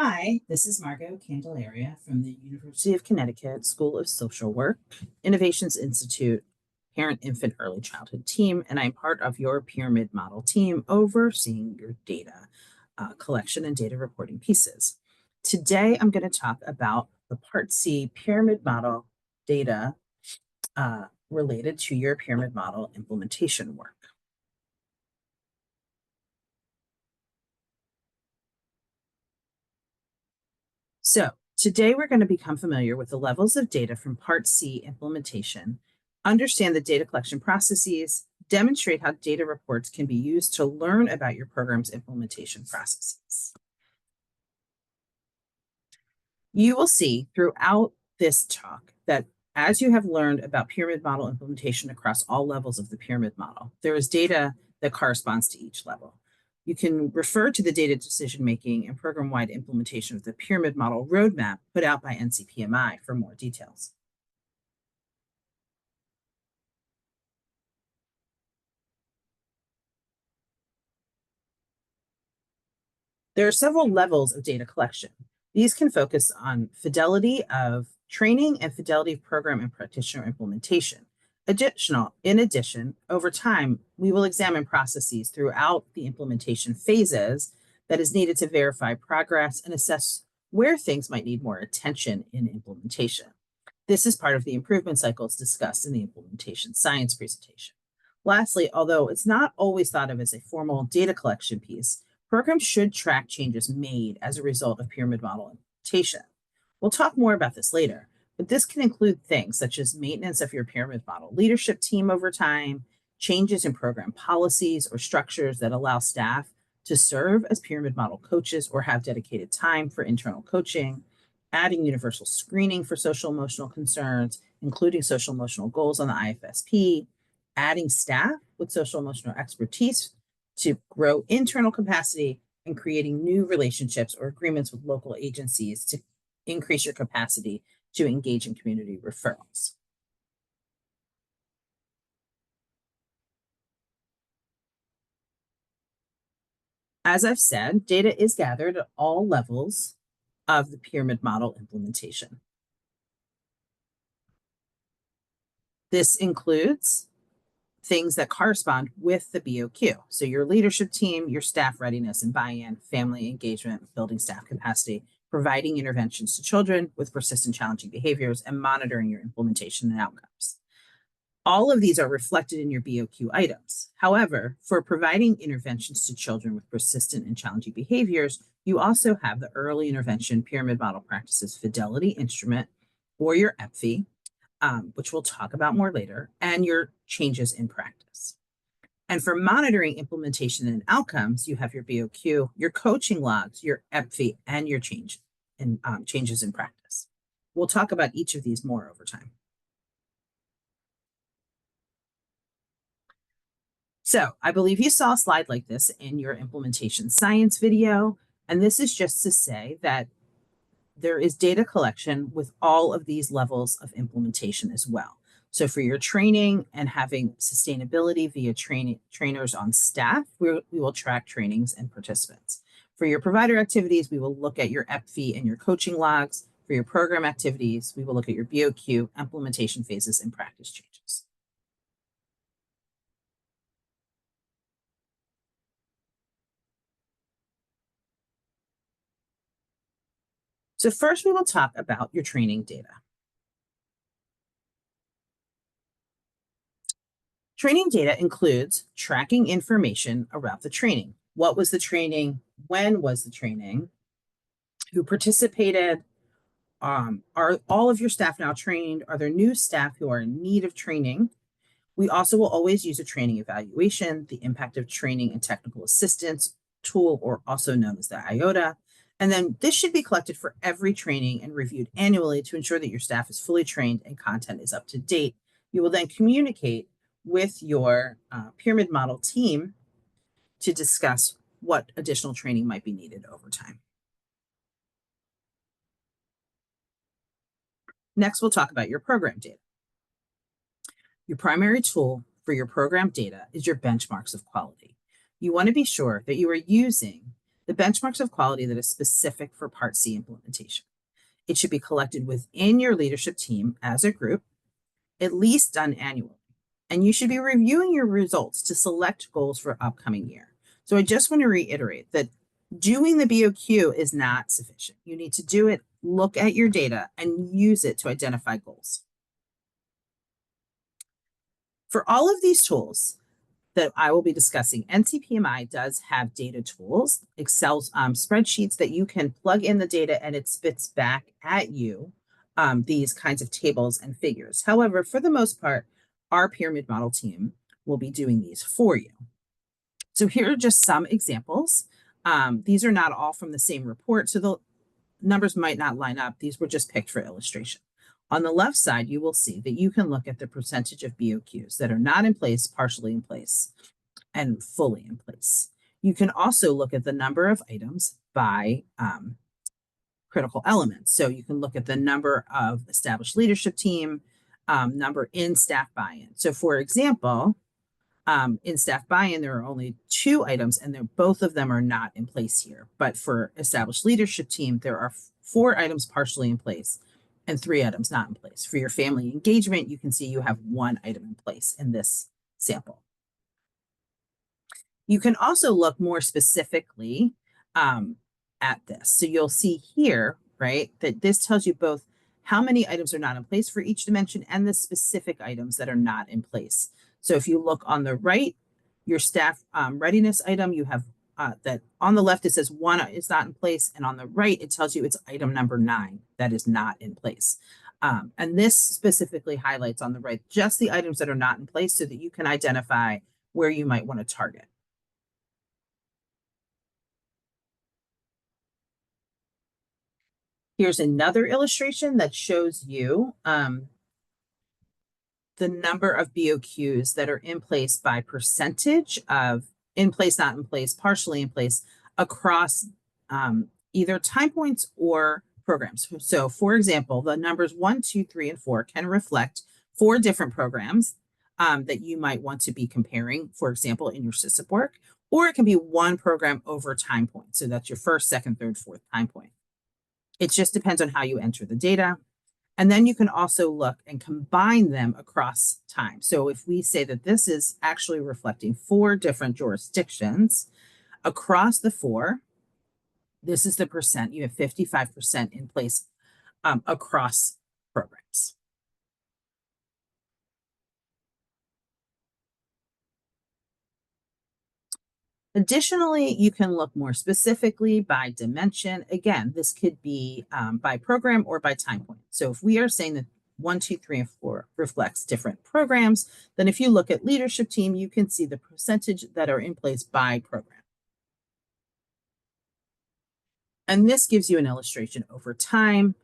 Hi, this is Margot Candelaria from the University of Connecticut School of Social Work, Innovations Institute, Parent Infant Early Childhood team, and I'm part of your pyramid model team overseeing your data collection and data reporting pieces. Today, I'm going to talk about the Part C pyramid model data related to your pyramid model implementation work. So today we're going to become familiar with the levels of data from Part C implementation, understand the data collection processes, demonstrate how data reports can be used to learn about your program's implementation processes. You will see throughout this talk that as you have learned about pyramid model implementation across all levels of the pyramid model, there is data that corresponds to each level. You can refer to the data decision-making and program-wide implementation of the pyramid model roadmap put out by NCPMI for more details. There are several levels of data collection. These can focus on fidelity of training and fidelity of program and practitioner implementation. In addition, over time, we will examine processes throughout the implementation phases that is needed to verify progress and assess where things might need more attention in implementation. This is part of the improvement cycles discussed in the implementation science presentation. Lastly, although it's not always thought of as a formal data collection piece, programs should track changes made as a result of pyramid model implementation. We'll talk more about this later, but this can include things such as maintenance of your pyramid model leadership team over time, changes in program policies or structures that allow staff to serve as pyramid model coaches or have dedicated time for internal coaching, adding universal screening for social emotional concerns, including social emotional goals on the IFSP, adding staff with social emotional expertise to grow internal capacity, and creating new relationships or agreements with local agencies to increase your capacity to engage in community referrals. As I've said, data is gathered at all levels of the pyramid model implementation. This includes things that correspond with the BOQ. So your leadership team, your staff readiness and buy-in, family engagement, building staff capacity, providing interventions to children with persistent challenging behaviors, and monitoring your implementation and outcomes. All of these are reflected in your BOQ items. However, for providing interventions to children with persistent and challenging behaviors, you also have the Early Intervention Pyramid Model Practices Fidelity Instrument, or your EPFI, which we'll talk about more later, and your changes in practice. And for monitoring implementation and outcomes, you have your BOQ, your coaching logs, your EPFI, and your changes in practice. We'll talk about each of these more over time. So I believe you saw a slide like this in your implementation science video, and this is just to say that there is data collection with all of these levels of implementation as well. So for your training and having sustainability via trainers on staff, we will track trainings and participants. For your provider activities, we will look at your EPFI and your coaching logs. For your program activities, we will look at your BOQ, implementation phases, and practice changes. So first, we will talk about your training data. Training data includes tracking information about the training. What was the training? When was the training? Who participated? Are all of your staff now trained? Are there new staff who are in need of training? We also will always use a training evaluation, the impact of training and technical assistance tool, or also known as the IOTA. And then this should be collected for every training and reviewed annually to ensure that your staff is fully trained and content is up to date. You will then communicate with your pyramid model team to discuss what additional training might be needed over time. Next, we'll talk about your program data. Your primary tool for your program data is your benchmarks of quality. You want to be sure that you are using the the benchmarks of quality that is specific for Part C implementation. It should be collected within your leadership team as a group, at least done annually. And you should be reviewing your results to select goals for upcoming year. So I just want to reiterate that doing the BOQ is not sufficient. You need to do it, look at your data, and use it to identify goals. For all of these tools that I will be discussing, NCPMI does have data tools, Excel spreadsheets that you can plug in the data and it spits back at you these kinds of tables and figures. However, for the most part, our pyramid model team will be doing these for you. So here are just some examples. These are not all from the same report, so the numbers might not line up. These were just picked for illustration. On the left side, you will see that you can look at the percentage of BOQs that are not in place, partially in place, and fully in place. You can also look at the number of items by critical elements. So you can look at the number of established leadership team, number in staff buy-in. So for example, in staff buy-in, there are only 2 items and both of them are not in place here. But for established leadership team, there are 4 items partially in place and 3 items not in place. For your family engagement, you can see you have 1 item in place in this sample. You can also look more specifically at this. So you'll see here, right, that this tells you both how many items are not in place for each dimension and the specific items that are not in place. So if you look on the right, your staff readiness item, you have that on the left, it says 1 is not in place. And on the right, it tells you it's item number 9 that is not in place. And this specifically highlights on the right, just the items that are not in place so that you can identify where you might want to target. Here's another illustration that shows you the number of BOQs that are in place by percentage of in place, not in place, partially in place across either time points or programs. So for example, the numbers 1, 2, 3, and 4 can reflect 4 different programs that you might want to be comparing, for example, in your SISIP work, or it can be 1 program over time point. So that's your first, second, third, fourth time point. It just depends on how you enter the data. And then you can also look and combine them across time. So if we say that this is actually reflecting 4 different jurisdictions across the 4, this is the percent. You have 55% in place across programs. Additionally, you can look more specifically by dimension. Again, this could be by program or by time point. So if we are saying that 1, 2, 3, and 4 reflects different programs, then if you look at leadership team, you can see the percentage that are in place by program. And this gives you an illustration over time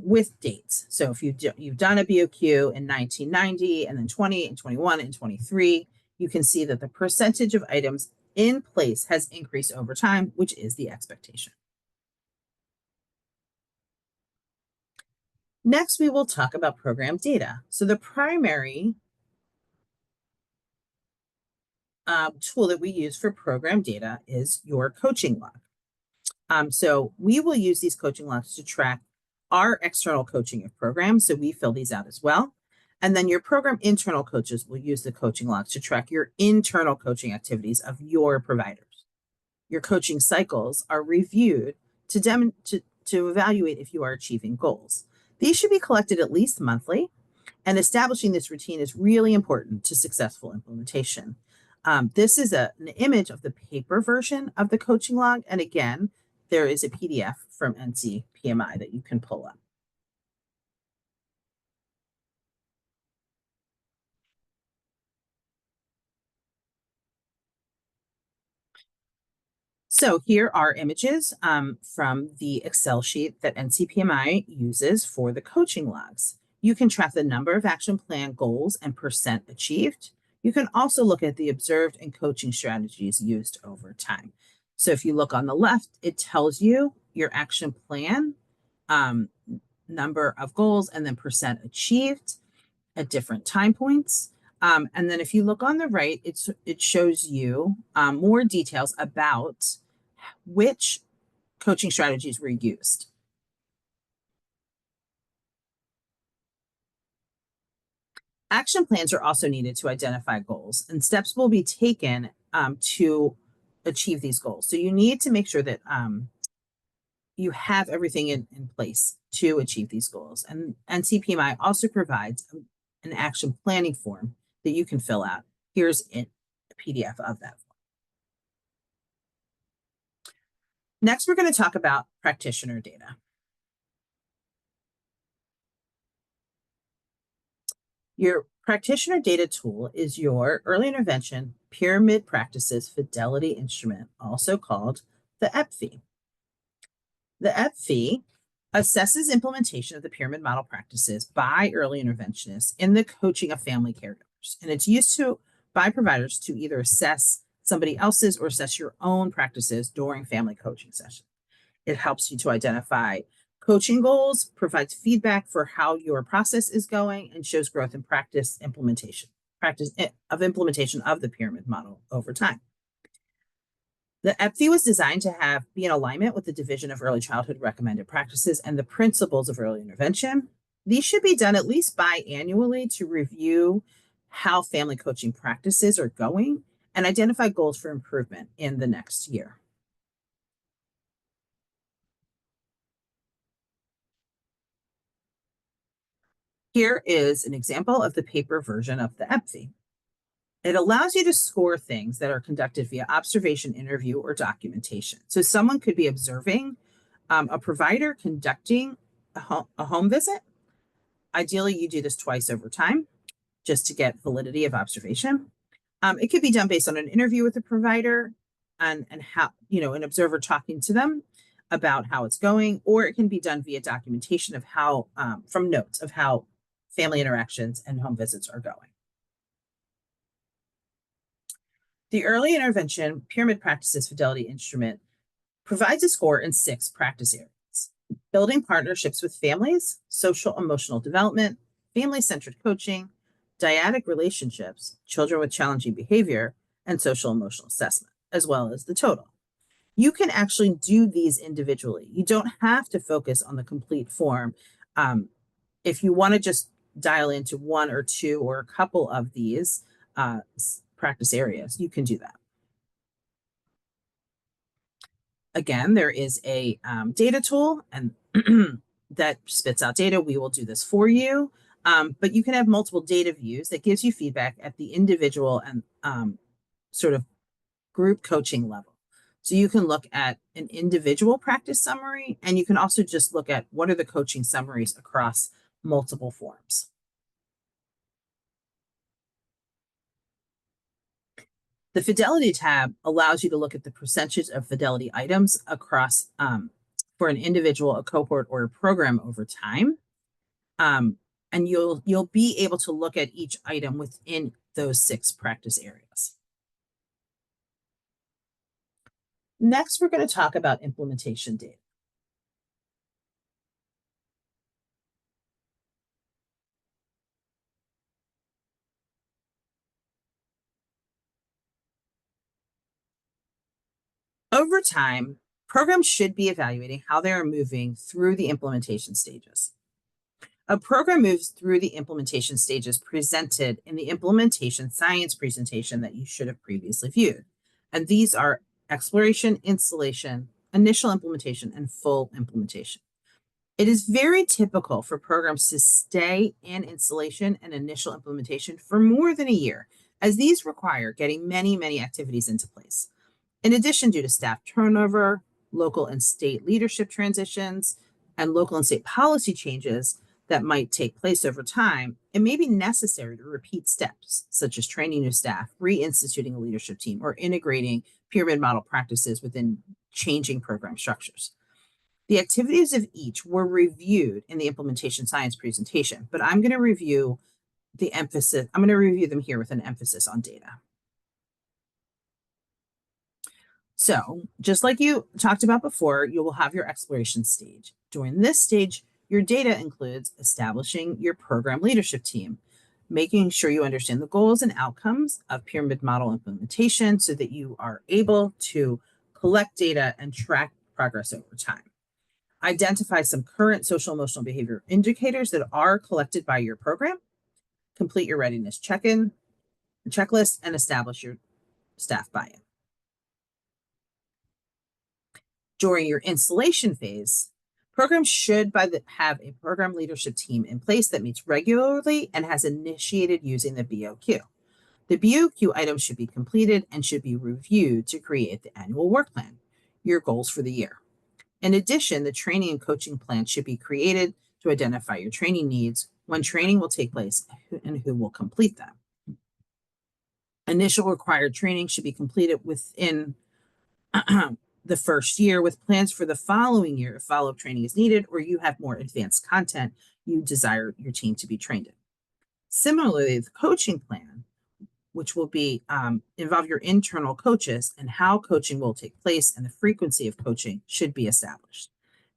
with dates. So if you've done a BOQ in 1990 and then 20 and 21 and 23, you can see that the percentage of items in place has increased over time, which is the expectation. Next, we will talk about program data. So the primary tool that we use for program data is your coaching log. So we will use these coaching logs to track our external coaching of programs. So we fill these out as well. And then your program internal coaches will use the coaching logs to track your internal coaching activities of your providers. Your coaching cycles are reviewed to evaluate if you are achieving goals. These should be collected at least monthly, and establishing this routine is really important to successful implementation. This is an image of the paper version of the coaching log. And again, there is a PDF from NCPMI that you can pull up. So here are images from the Excel sheet that NCPMI uses for the coaching logs. You can track the number of action plan goals and percent achieved. You can also look at the observed and coaching strategies used over time. So if you look on the left, it tells you your action plan, number of goals, and then percent achieved at different time points. And then if you look on the right, it shows you more details about which coaching strategies were used. Action plans are also needed to identify goals, and steps will be taken to achieve these goals. So you need to make sure that you have everything in place to achieve these goals. And NCPMI also provides an action planning form that you can fill out. Here's a PDF of that form. Next, we're going to talk about practitioner data. Your practitioner data tool is your early intervention pyramid practices fidelity instrument, also called the EPFI. The EPFI assesses implementation of the pyramid model practices by early interventionists in the coaching of family caregivers. And it's used by providers to either assess somebody else's or assess your own practices during family coaching sessions. It helps you to identify coaching goals, provides feedback for how your process is going, and shows growth in implementation of the pyramid model over time. The EPFI was designed to be in alignment with the Division of Early Childhood Recommended Practices and the Principles of Early Intervention. These should be done at least biannually to review how family coaching practices are going and identify goals for improvement in the next year. Here is an example of the paper version of the EPFI. It allows you to score things that are conducted via observation, interview, or documentation. So someone could be observing a provider conducting a home visit. Ideally, you do this twice over time just to get validity of observation. It could be done based on an interview with the provider and how, an observer talking to them about how it's going, or it can be done via documentation of how, from notes of how family interactions and home visits are going. The Early Intervention Pyramid Practices Fidelity Instrument provides a score in 6 practice areas: building partnerships with families, social emotional development, family-centered coaching, dyadic relationships, children with challenging behavior, and social emotional assessment, as well as the total. You can actually do these individually. You don't have to focus on the complete form. If you want to just dial into 1 or 2 or a couple of these practice areas, you can do that. Again, there is a data tool and that spits out data. We will do this for you, but you can have multiple data views that gives you feedback at the individual and sort of group coaching level. So you can look at an individual practice summary, and you can also just look at what are the coaching summaries across multiple forms. The Fidelity tab allows you to look at the percentage of fidelity items across for an individual, a cohort, or a program over time. And you'll be able to look at each item within those 6 practice areas. Next, we're going to talk about implementation data. Over time, programs should be evaluating how they are moving through the implementation stages. A program moves through the implementation stages presented in the implementation science presentation that you should have previously viewed. And these are exploration, installation, initial implementation, and full implementation. It is very typical for programs to stay in installation and initial implementation for more than a year, as these require getting many, many activities into place. In addition, due to staff turnover, local and state leadership transitions, and local and state policy changes that might take place over time, it may be necessary to repeat steps, such as training new staff, reinstituting a leadership team, or integrating pyramid model practices within changing program structures. The activities of each were reviewed in the implementation science presentation, but I'm going to review them here with an emphasis on data. So just like you talked about before, you will have your exploration stage. During this stage, your data includes establishing your program leadership team, making sure you understand the goals and outcomes of pyramid model implementation so that you are able to collect data, and track progress over time. Identify some current social emotional behavior indicators that are collected by your program. Complete your readiness check-in, checklist, and establish your staff buy-in. During your installation phase, programs should have a program leadership team in place that meets regularly and has initiated using the BOQ. The BOQ items should be completed and should be reviewed to create the annual work plan, your goals for the year. In addition, the training and coaching plan should be created to identify your training needs, when training will take place, and who will complete them. Initial required training should be completed within the first year, with plans for the following year if follow-up training is needed or you have more advanced content you desire your team to be trained in. Similarly, the coaching plan, which will be involve your internal coaches and how coaching will take place and the frequency of coaching should be established.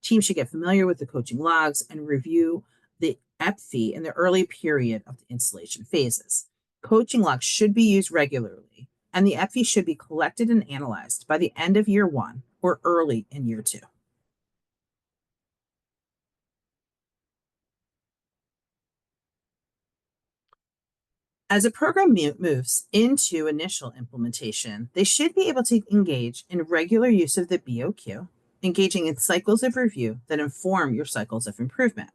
Teams should get familiar with the coaching logs and review the EPFI in the early period of the installation phases. Coaching logs should be used regularly, and the EPFI should be collected and analyzed by the end of year 1 or early in year 2. As a program moves into initial implementation, they should be able to engage in regular use of the BOQ, engaging in cycles of review that inform your cycles of improvement.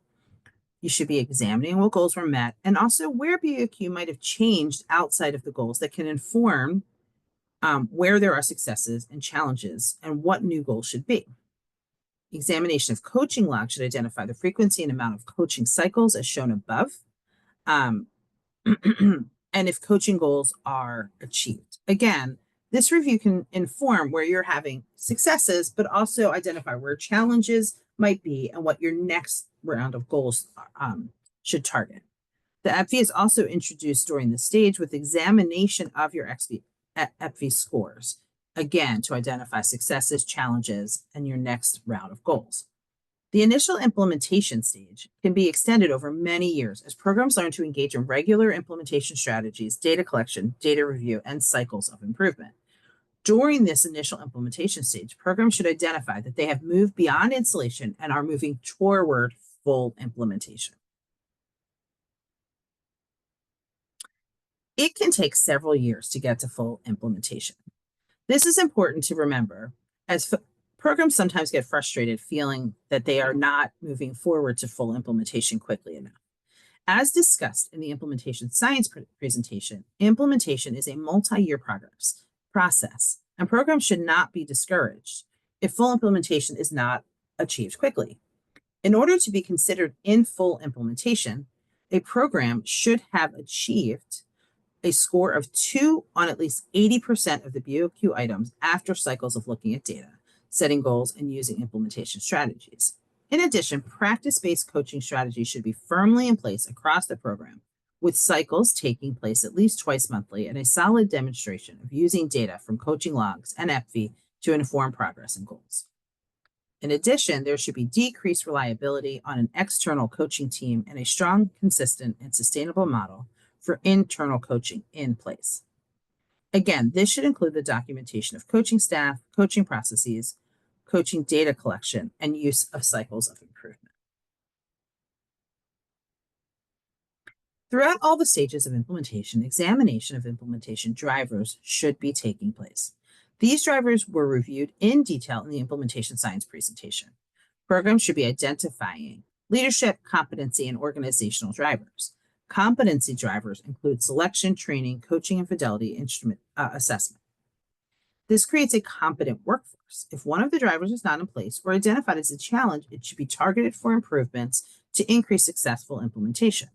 You should be examining what goals were met and also where BOQ might have changed outside of the goals that can inform where there are successes and challenges and what new goals should be. Examination of coaching logs should identify the frequency and amount of coaching cycles as shown above. And if coaching goals are achieved. Again, this review can inform where you're having successes, but also identify where challenges might be and what your next round of goals should target. The EPFI is also introduced during the stage with examination of your EPFI scores, again, to identify successes, challenges, and your next round of goals. The initial implementation stage can be extended over many years as programs learn to engage in regular implementation strategies, data collection, data review, and cycles of improvement. During this initial implementation stage, programs should identify that they have moved beyond installation and are moving toward full implementation. It can take several years to get to full implementation. This is important to remember as programs sometimes get frustrated feeling that they are not moving forward to full implementation quickly enough. As discussed in the implementation science presentation, implementation is a multi-year process, and programs should not be discouraged if full implementation is not achieved quickly. In order to be considered in full implementation, a program should have achieved a score of 2 on at least 80% of the BOQ items after cycles of looking at data, setting goals, and using implementation strategies. In addition, practice-based coaching strategies should be firmly in place across the program, with cycles taking place at least twice monthly and a solid demonstration of using data from coaching logs and EPFI to inform progress and goals. In addition, there should be decreased reliability on an external coaching team and a strong, consistent, and sustainable model for internal coaching in place. Again, this should include the documentation of coaching staff, coaching processes, coaching data collection, and use of cycles of improvement. Throughout all the stages of implementation, examination of implementation drivers should be taking place. These drivers were reviewed in detail in the implementation science presentation. Programs should be identifying leadership, competency, and organizational drivers. Competency drivers include selection, training, coaching, and fidelity instrument assessment. This creates a competent workforce. If one of the drivers is not in place or identified as a challenge, it should be targeted for improvements to increase successful implementation.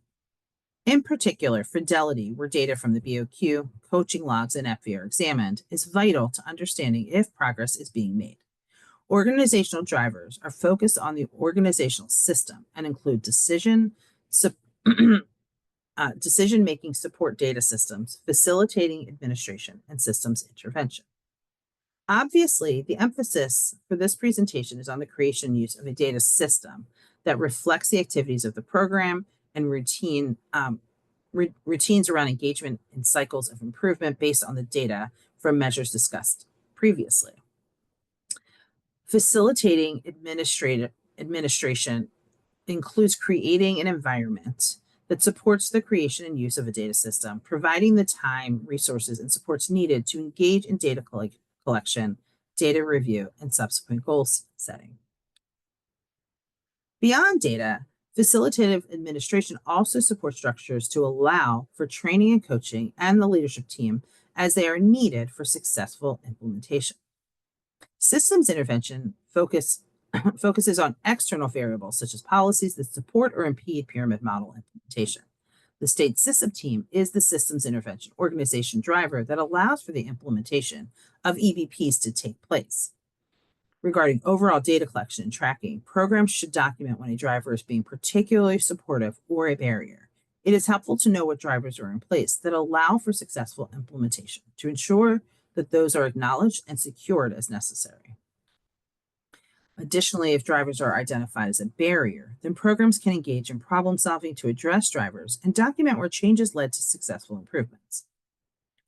In particular, fidelity, where data from the BOQ, coaching logs, and EPFI are examined, is vital to understanding if progress is being made. Organizational drivers are focused on the organizational system and include decision-making support data systems, facilitating administration, and systems intervention. Obviously, the emphasis for this presentation is on the creation and use of a data system that reflects the activities of the program and routines around engagement and cycles of improvement based on the data from measures discussed previously. Facilitating administration includes creating an environment that supports the creation and use of a data system, providing the time, resources, and supports needed to engage in data collection, data review, and subsequent goal setting. Beyond data, facilitative administration also supports structures to allow for training and coaching and the leadership team as they are needed for successful implementation. Systems intervention focuses on external variables such as policies that support or impede pyramid model implementation. The state system team is the systems intervention organization driver that allows for the implementation of EBPs to take place. Regarding overall data collection and tracking, programs should document when a driver is being particularly supportive or a barrier. It is helpful to know what drivers are in place that allow for successful implementation to ensure that those are acknowledged and secured as necessary. Additionally, if drivers are identified as a barrier, then programs can engage in problem solving to address drivers and document where changes led to successful improvements.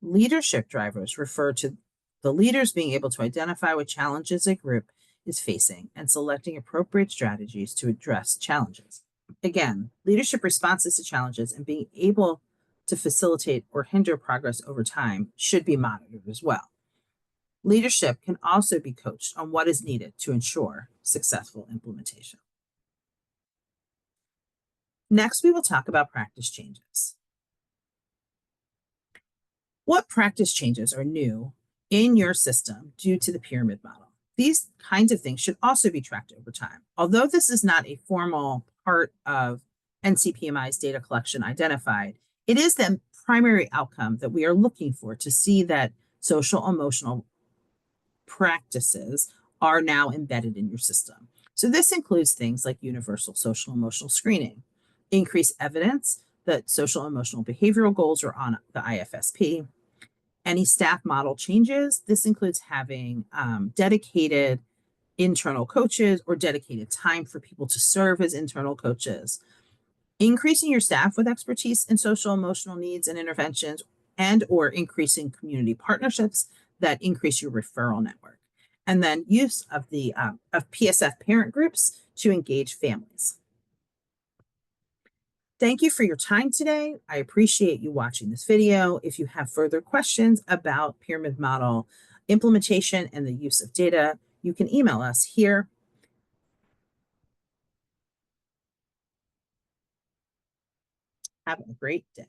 Leadership drivers refer to the leaders being able to identify what challenges a group is facing and selecting appropriate strategies to address challenges. Again, leadership responses to challenges and being able to facilitate or hinder progress over time should be monitored as well. Leadership can also be coached on what is needed to ensure successful implementation. Next, we will talk about practice changes. What practice changes are new in your system due to the pyramid model? These kinds of things should also be tracked over time. Although this is not a formal part of NCPMI's data collection identified, it is the primary outcome that we are looking for to see that social emotional practices are now embedded in your system. So this includes things like universal social emotional screening, increased evidence that social emotional behavioral goals are on the IFSP, any staff model changes. This includes having dedicated internal coaches or dedicated time for people to serve as internal coaches, increasing your staff with expertise in social emotional needs and interventions, and or increasing community partnerships that increase your referral network, and then use of the of PSF parent groups to engage families. Thank you for your time today. I appreciate you watching this video. If you have further questions about pyramid model implementation and the use of data, you can email us here. Have a great day.